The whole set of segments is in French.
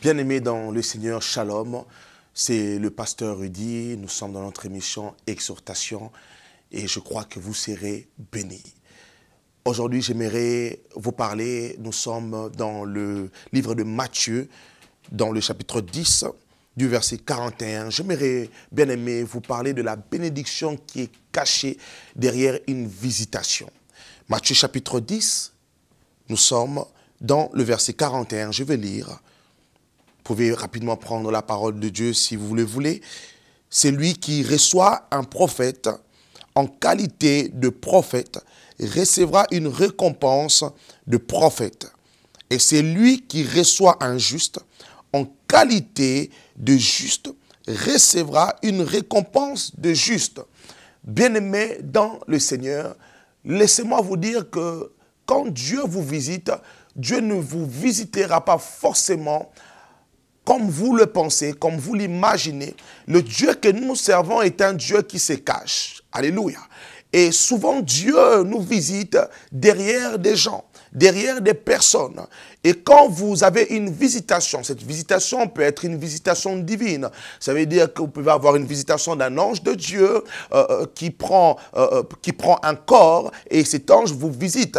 Bien-aimés dans le Seigneur, Shalom, c'est le pasteur Rudy. Nous sommes dans notre émission Exhortation et je crois que vous serez bénis. Aujourd'hui, j'aimerais vous parler, nous sommes dans le livre de Matthieu, dans le chapitre 10, du verset 41. J'aimerais, bien-aimés, vous parler de la bénédiction qui est cachée derrière une visitation. Matthieu chapitre 10, nous sommes dans le verset 41. Je vais lire. Vous pouvez rapidement prendre la parole de Dieu si vous le voulez. C'est lui qui reçoit un prophète en qualité de prophète recevra une récompense de prophète. Et c'est lui qui reçoit un juste en qualité de juste recevra une récompense de juste. Bien-aimés dans le Seigneur, laissez-moi vous dire que quand Dieu vous visite, Dieu ne vous visitera pas forcément comme vous le pensez, comme vous l'imaginez. Le Dieu que nous servons est un Dieu qui se cache. Alléluia. Et souvent, Dieu nous visite derrière des gens, derrière des personnes. Et quand vous avez une visitation, cette visitation peut être une visitation divine. Ça veut dire que vous pouvez avoir une visitation d'un ange de Dieu qui prend un corps et cet ange vous visite.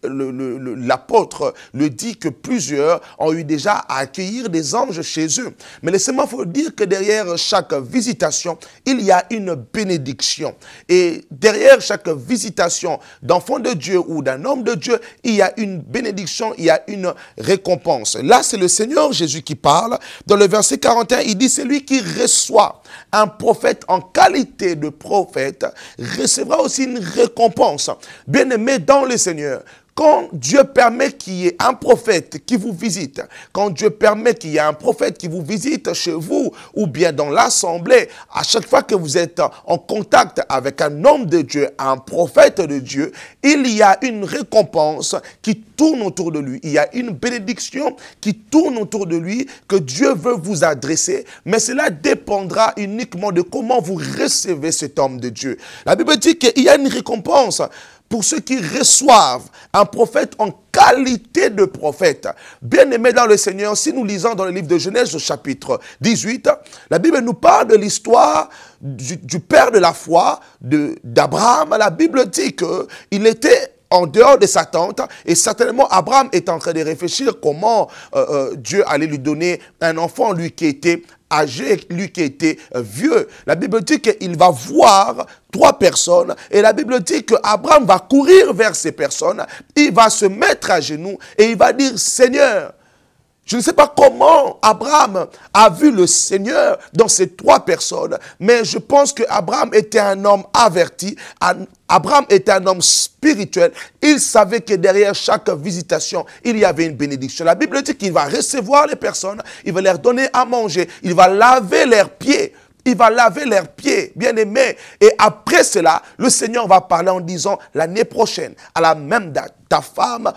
L'apôtre le dit que plusieurs ont eu déjà à accueillir des anges chez eux. Mais laissez-moi vous dire que derrière chaque visitation, il y a une bénédiction. Et derrière chaque visitation d'enfant de Dieu ou d'un homme de Dieu, il y a une bénédiction, il y a une récompense. Là, c'est le Seigneur Jésus qui parle. Dans le verset 41, il dit, c'est lui qui reçoit un prophète en qualité de prophète, recevra aussi une récompense. Bien-aimé dans le Seigneur, quand Dieu permet qu'il y ait un prophète qui vous visite, quand Dieu permet qu'il y ait un prophète qui vous visite chez vous ou bien dans l'assemblée, à chaque fois que vous êtes en contact avec un homme de Dieu, un prophète de Dieu, il y a une récompense qui tourne autour de lui. Il y a une bénédiction qui tourne autour de lui que Dieu veut vous adresser, mais cela dépendra uniquement de comment vous recevez cet homme de Dieu. La Bible dit qu'il y a une récompense pour ceux qui reçoivent un prophète en qualité de prophète. Bien-aimés dans le Seigneur, si nous lisons dans le livre de Genèse au chapitre 18, la Bible nous parle de l'histoire du père de la foi, d'Abraham. La Bible dit qu'il était en dehors de sa tente, et certainement Abraham est en train de réfléchir comment Dieu allait lui donner un enfant, lui qui était âgé, lui qui était vieux. La Bible dit qu'il va voir 3 personnes, et la Bible dit qu'Abraham va courir vers ces personnes, il va se mettre à genoux, et il va dire, Seigneur, je ne sais pas comment Abraham a vu le Seigneur dans ces 3 personnes, mais je pense qu'Abraham était un homme averti, Abraham était un homme spirituel. Il savait que derrière chaque visitation, il y avait une bénédiction. La Bible dit qu'il va recevoir les personnes, il va leur donner à manger, il va laver leurs pieds. Il va laver leurs pieds, bien-aimés. Et après cela, le Seigneur va parler en disant, l'année prochaine, à la même date, ta femme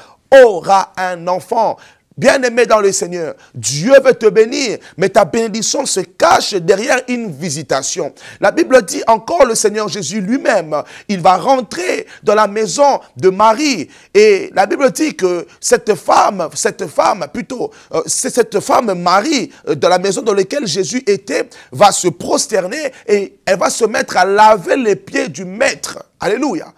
aura un enfant. Bien-aimé dans le Seigneur, Dieu veut te bénir, mais ta bénédiction se cache derrière une visitation. La Bible dit encore le Seigneur Jésus lui-même, il va rentrer dans la maison de Marie. Et la Bible dit que cette femme Marie, dans la maison dans laquelle Jésus était, va se prosterner et elle va se mettre à laver les pieds du maître. Alléluia.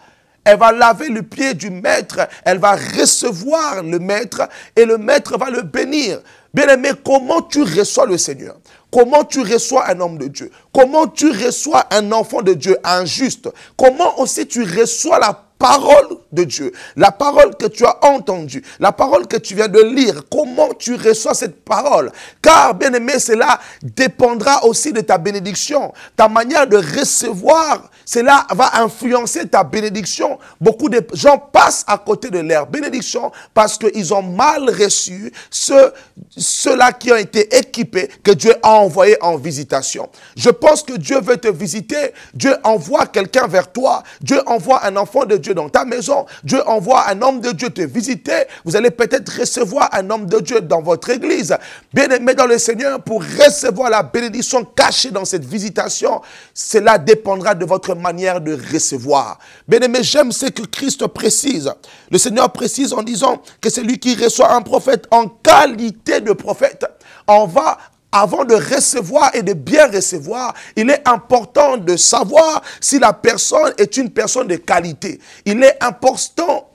Elle va laver le pied du maître, elle va recevoir le maître et le maître va le bénir. Bien-aimé, comment tu reçois le Seigneur? Comment tu reçois un homme de Dieu? Comment tu reçois un enfant de Dieu, un juste? Comment aussi tu reçois la parole de Dieu, la parole que tu as entendue, la parole que tu viens de lire, comment tu reçois cette parole? Car, bien-aimé, cela dépendra aussi de ta bénédiction. Ta manière de recevoir, cela va influencer ta bénédiction. Beaucoup de gens passent à côté de leur bénédiction parce qu'ils ont mal reçu ceux-là qui ont été équipés, que Dieu a envoyés en visitation. Je pense que Dieu veut te visiter. Dieu envoie quelqu'un vers toi. Dieu envoie un enfant de Dieu dans ta maison. Dieu envoie un homme de Dieu te visiter. Vous allez peut-être recevoir un homme de Dieu dans votre église. Bien-aimé dans le Seigneur, pour recevoir la bénédiction cachée dans cette visitation, cela dépendra de votre manière de recevoir. Bien-aimé, j'aime ce que Christ précise. Le Seigneur précise en disant que c'est lui qui reçoit un prophète en qualité de prophète. Avant de recevoir et de bien recevoir, il est important de savoir si la personne est une personne de qualité. Il est important,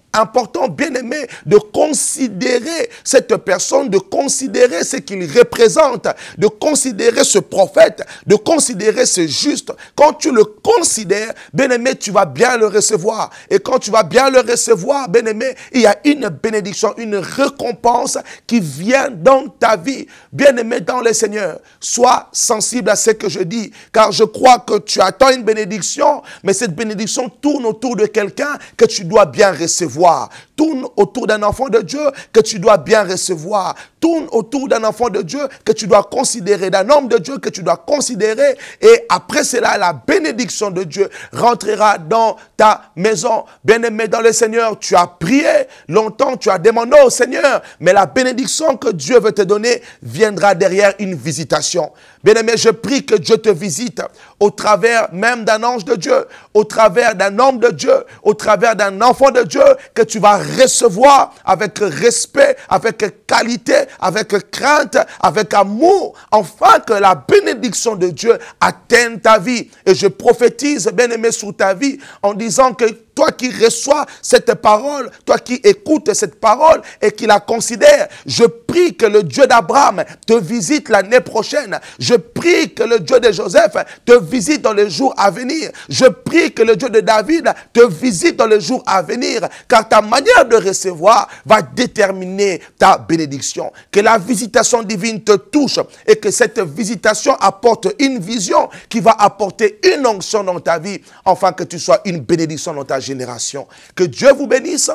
bien aimé, de considérer cette personne, de considérer ce qu'il représente, de considérer ce prophète, de considérer ce juste. Quand tu le considères, bien aimé, tu vas bien le recevoir. Et quand tu vas bien le recevoir, bien aimé, il y a une bénédiction, une récompense qui vient dans ta vie. Bien aimé dans le Seigneur, sois sensible à ce que je dis, car je crois que tu attends une bénédiction, mais cette bénédiction tourne autour de quelqu'un que tu dois bien recevoir. Tourne autour d'un enfant de Dieu que tu dois bien recevoir. Tourne autour d'un enfant de Dieu que tu dois considérer, d'un homme de Dieu que tu dois considérer. Et après cela, la bénédiction de Dieu rentrera dans ta maison. Bien-aimé dans le Seigneur, tu as prié longtemps, tu as demandé au Seigneur, mais la bénédiction que Dieu veut te donner viendra derrière une visitation. Bien-aimé, je prie que Dieu te visite au travers même d'un ange de Dieu, au travers d'un homme de Dieu, au travers d'un enfant de Dieu que tu vas recevoir avec respect, avec qualité, avec crainte, avec amour, afin que la bénédiction de Dieu atteigne ta vie. Et je prophétise, bien-aimé, sur ta vie en disant que toi qui reçois cette parole, toi qui écoutes cette parole et qui la considères, je prie que le Dieu d'Abraham te visite l'année prochaine. Je prie que le Dieu de Joseph te visite dans les jours à venir. Je prie que le Dieu de David te visite dans les jours à venir, car ta manière de recevoir va déterminer ta bénédiction. Que la visitation divine te touche et que cette visitation apporte une vision qui va apporter une onction dans ta vie, afin que tu sois une bénédiction dans ta génération. Que Dieu vous bénisse.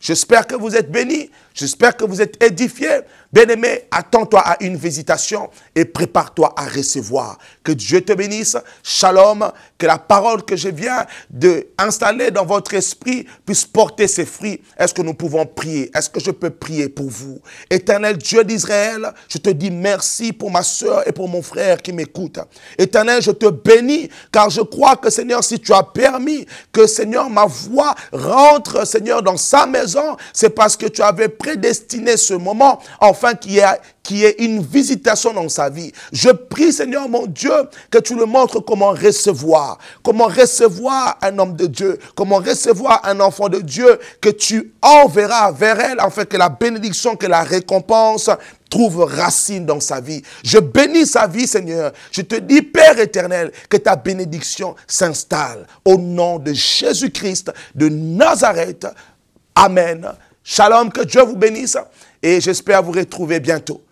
J'espère que vous êtes bénis. J'espère que vous êtes édifiés. Bien-aimé, attends-toi à une visitation et prépare-toi à recevoir. Que Dieu te bénisse. Shalom. Que la parole que je viens d'installer dans votre esprit puisse porter ses fruits. Est-ce que nous pouvons prier? Est-ce que je peux prier pour vous? Éternel Dieu d'Israël, je te dis merci pour ma soeur et pour mon frère qui m'écoute. Éternel, je te bénis car je crois que Seigneur, si tu as permis que Seigneur, ma voix rentre Seigneur dans sa maison, c'est parce que tu avais prédestiné ce moment afin qu'il y ait une visitation dans sa vie. Je prie, Seigneur mon Dieu, que tu le montres comment recevoir un homme de Dieu, comment recevoir un enfant de Dieu, que tu enverras vers elle, afin que la bénédiction, que la récompense trouve racine dans sa vie. Je bénis sa vie, Seigneur. Je te dis, Père éternel, que ta bénédiction s'installe au nom de Jésus-Christ de Nazareth. Amen. Shalom, que Dieu vous bénisse et j'espère vous retrouver bientôt.